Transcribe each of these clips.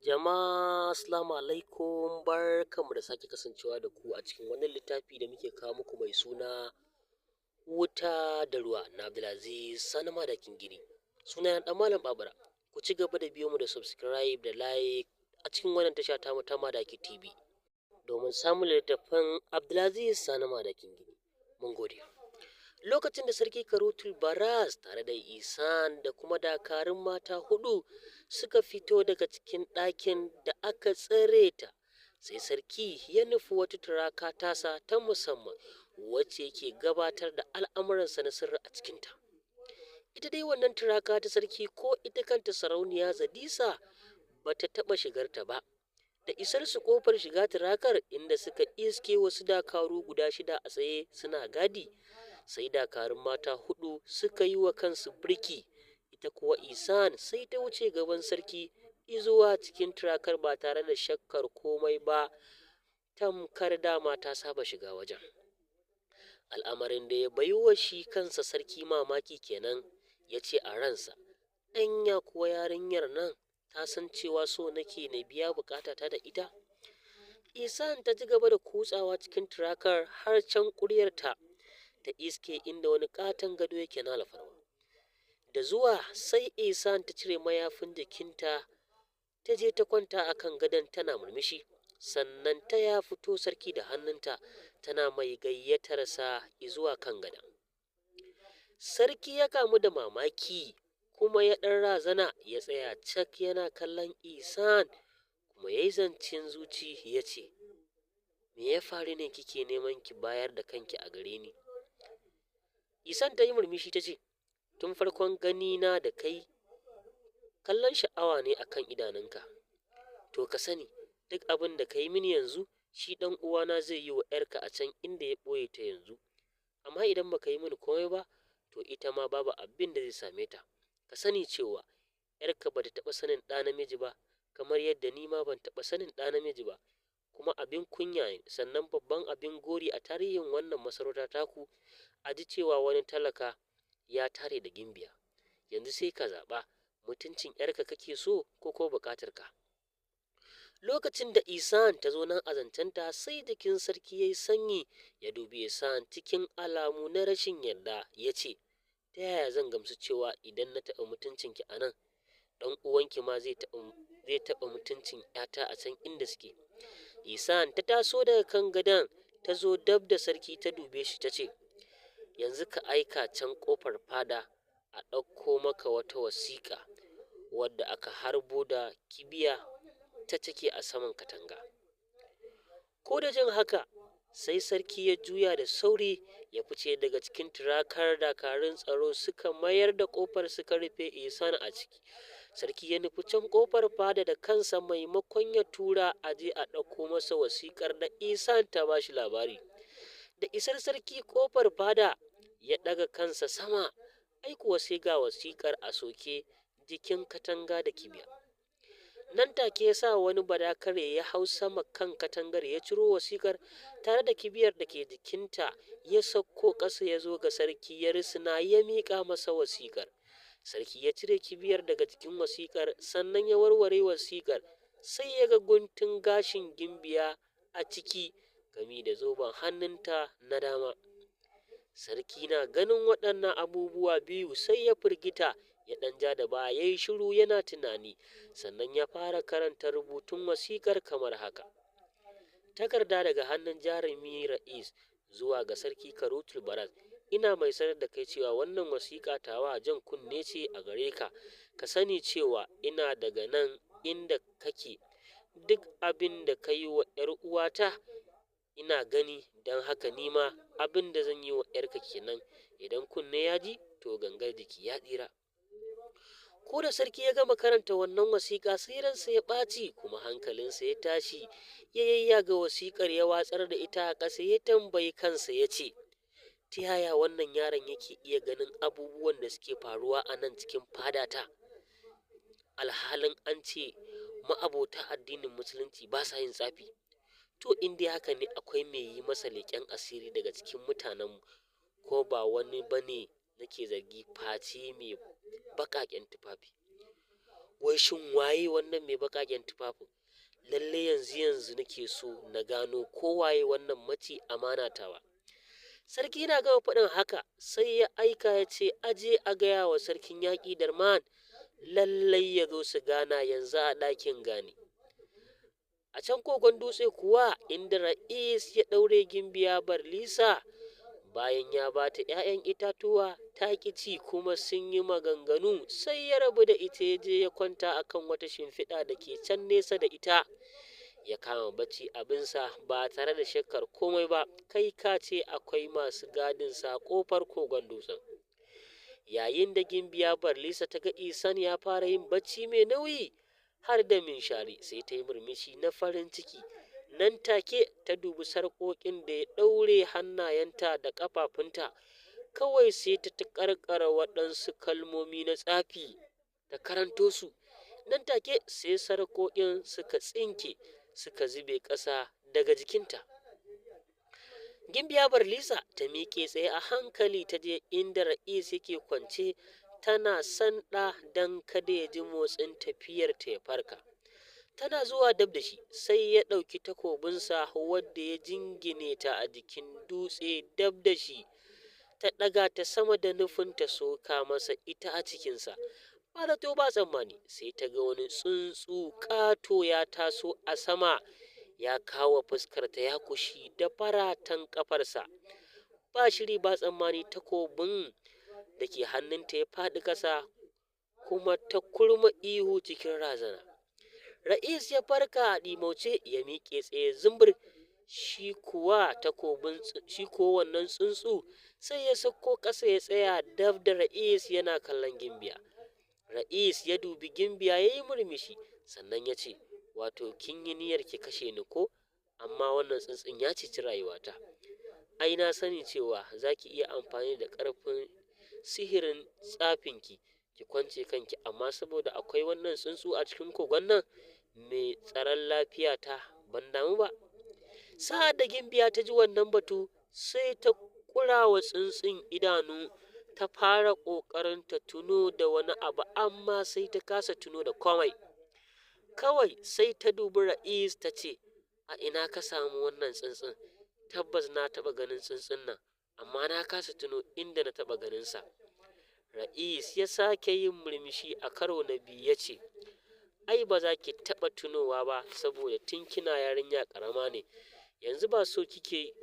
Jama'a assalamu alaikum, barkanmu da sake kasancewa da ku a cikin wannan littafi da muke kawo muku mai suna wuta da ruwa na Abdulaziz Sani Madakin Gini. Suna ɗan Malam Babura. Ku ci gaba da biyo mu da subscribe da like a cikin wannan tasha ta ta Madaki TV domin samun littattafan Abdulaziz Sani Madakin Gini. Mun gode. Lokacin da sarki Karutul Baras tare da Isan da kuma dakarun mata hudu suka fito daga cikin ɗakin da aka tsare ta, sai sarki ya nufi wata turaka tasa ta musamman wacce yake gabatar da al'amuransa na sirri a cikinta. Ita dai wannan turaka ta sarki ko ita kanta sarauniya Zadisa ba ta taɓa shigarta ba. Da isar su kofar shiga turakar inda suka iske wasu dakaru guda 6 a tsaye suna gadi, sai dakarun mata hudu suka yi wa kansu birki, ita kuwa Isan sai ta wuce gaban sarki izuwa cikin turakar ba tare da shakkar komai ba, tamkar dama ta saba shiga wajen. Al'amarin da ya baiwa shi kansa sarki mamaki kenan, ya ce a ransa, anya kuwa yarinyar nan ta san cewa so nake na biya bukatata da ita. Isan ta ci gaba da kutsawa cikin turakar har can kuryarta ta iske inda wani katon gado yake na alfarma. Da zuwa sai Isan ta cire mayafin jikinta ta je ta kwanta akan gadon tana murmushi, sannan ta ya fito sarki da hannunta tana mai gayyatarsa zuwa kan gadon. Sarki ya kamu da mamaki kuma ya ɗan razana, ya tsaya cak yana kallon Isan kuma ya yi zancen zuci ya ce, me ya faru ne kike neman ki bayar da kanki a gare ni? Isan ta yi murmushi ta ce, tun farkon gani na da kai kallon sha'awa ne akan idanunka. To ka sani duk abin da ka yi mini yanzu shi ɗan uwana zai yi wa ‘yarka a can inda ya ɓoye ta yanzu. Amma idan baka yi mini komai ba, to ita ma babu abin da zai same ta. Ka sani cewa ‘yarka ba ta taɓa sanin ɗa namiji ba, kamar yadda ni ma ban taɓa sanin ɗa namiji ba. Kuma abin kunya ne, sannan babban abin gori a tarihin wannan masarauta taku, a ji cewa wani talaka ya tare da gimbiya. Yanzu sai ka zaɓa, mutuncin ‘yarka kake so ko buƙatarka. Lokacin da Isan ta zo nan a zancenta, sai jikin sarki ya yi sanyi, ya dubi Isan cikin alamu na rashin yarda ya ce, ta yaya zan gamsu cewa idan na taɓa mutuncinki a nan, ɗan uwanki ma zai taɓa mutuncin ‘yata a can inda suke. Isan ta taso daga kan gadon ta zo dab da sarki ta dube shi ta ce, yanzu ka aika can ƙofar fada a ɗauko maka wata wasiƙa wadda aka harbo da kibiya ta take a saman katanga. Ko da jin haka sai sarki ya juya da sauri ya fice daga cikin turakar, dakarun tsaro suka mayar da ƙofar suka rufe Isan a ciki. Sarki ya nufi can ƙofar fada da kansa maimakon ya tura a je a ɗauko masa wasiƙar da Isan ta ba shi labari. Da isar sarki ƙofar fada ya ɗaga kansa sama, ai kuwa sai ga wasiƙar a soke jikin katanga da kibiya. Nan take ya sa wani badakare ya hau sama kan katangar ya ciro wasiƙar tare da kibiyar da ke jikinta, ya sauko ƙasa ya zo ga sarki ya risina ya miƙa masa wasiƙar. Sarki ya cire kibiyar daga jikin wasiƙar sannan ya warware wasiƙar, sai ya ga guntun gashin gimbiya a ciki gami da zoben hannunta na dama. Sarki na ganin waɗannan abubuwa biyu sai ya firgita, ya ɗan ja da baya ya yi shiru yana tunani, sannan ya fara karanta rubutun wasiƙar kamar haka. Takarda daga hannun jarumi Ra'is zuwa ga sarki Karutul Baras. Ina mai sanar da kai cewa wannan wasiƙa tawa jan kunne ce a gare ka. Ka sani cewa ina daga nan inda kake. Duk abin da ka yi wa ‘yar uwata ina gani, don haka nima abin da zan yi wa ‘yarka kenan. Idan kunne ya ji, to gangar jiki ya tsira. Ko da sarki ya gama karanta wannan wasiƙa sai ransa ya ɓaci kuma hankalinsa ya tashi, ya yayyaga wasiƙar ya watsar da ita a ƙasa, ya tambayi kansa ya ce, ta yaya wannan yaron yake iya ganin abubuwan da suke faruwa a nan cikin fadata? Alhalin an ce ma'abota addinin musulunci ba sa yin tsafi. To in dai haka ne akwai mai yi masa leƙen asiri daga cikin mutanenmu, ko ba wani bane nake zargi face mai baƙaƙen tufafi. wai shin waye wannan mai baƙaƙen tufafin? Lalle yanzu nake so na gano ko waye wannan mace amana tawa. Sarki na gama faɗin haka sai ya aika ya ce aje a gaya wa sarkin yaƙi Darman lallai ya zo su gana yanzu a ɗakin gani. A can kogon dutse kuwa inda Ra'is ya ɗaure Gimbiya Barlisa bayan ya ba ta ‘ya'yan itatuwa ta ƙi ci kuma sun yi maganganu sai ya rabu da ita ya je ya kwanta akan wata shimfiɗa da ke can nesa da ita. Ya kama bacci abinsa ba tare da shakkar komai ba, kai ka ce akwai masu gadinsa a ƙofar kogon dutsen. Yayin da Gimbiya Barlisa ta ga Isan ya fara yin bacci mai nauyi har da minshari sai ta yi murmushi na farin ciki. Nan take ta dubi sarƙoƙin da ya ɗaure hannayenta da ƙafafunta, kawai sai ta ƙarƙara waɗansu kalmomi na tsafi ta karanto su. Nan take sai sarƙoƙin suka tsinke suka zube ƙasa daga jikinta. Gimbiya Barlisa ta miƙe tsaye a hankali ta je inda Ra'is yake kwance tana sanda don kada ya ji motsin tafiyarta ya farka. Tana zuwa dab da shi sai ya ɗauki takobinsa wadda ya jingine ta a jikin dutse dab da shi. Ta ɗaga ta sama da nufin ta soka masa ita a cikinsa. Ba zato ba tsammani sai ta ga wani tsuntsu ƙato ya taso a sama ya kawo fuskarta ya kushi da faratan ƙafarsa. Ba shiri ba tsammani takobin da ke hannunta ya faɗi ƙasa kuma ta kurma ihu cikin razana. Ra'is ya farka a ɗimauce ya miƙe tsaye zumbur, shi kuwa wannan tsuntsu sai ya sauko ƙasa ya tsaya dab da Ra'is yana kallon Gimbiya. Ra'is ya dubi Gimbiya ya yi murmushi sannan ya ce, wato kin yi niyyar ki kashe ni ko? Amma wannan tsuntsun ya ceci rayuwata. Ai na sani cewa za ki iya amfani da ƙarfin sihirin tsafinki ki kwance kanki, amma saboda akwai wannan tsuntsu a cikin kogon nan mai tsaron lafiyata ban damu ba. Sa'ad da Gimbiya ta ji wannan batu sai ta ƙura wa tsuntsun idanu, ta fara ƙoƙarin ta tuno da wani abu amma sai ta kasa tuno da komai. Kawai sai ta dubi Ra'is ta ce, a ina ka samu wannan tsuntsun? Tabbas na taɓa ganin tsuntsun nan, amma na kasa tuno inda na taɓa ganinsa. Ra'is ya sake yin murmushi a karo na biyu ya ce, ai ba za ki taɓa tunowa ba saboda tun kina yarinya ƙarama ne. Yanzu ba so kike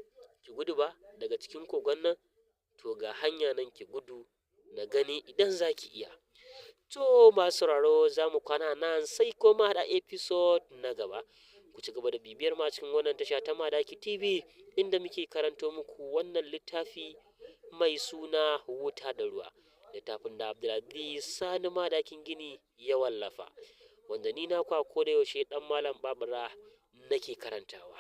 ki gudu ba daga cikin kogon nan? To ga hanya nan ki gudu na gani idan za ki iya. To masu sauraro za mu kwana nan sai kuma haɗa episode na gaba. Ku ci gaba da bibiyar ma cikin wannan tasha ta Madaki TV inda muke karanto muku wannan littafi mai suna Wuta da Ruwa. Littafin da Abdulaziz Sani Madakin Gini ya wallafa. Wanda ni na kwa ko da yaushe ɗan Malam Babura nake karantawa.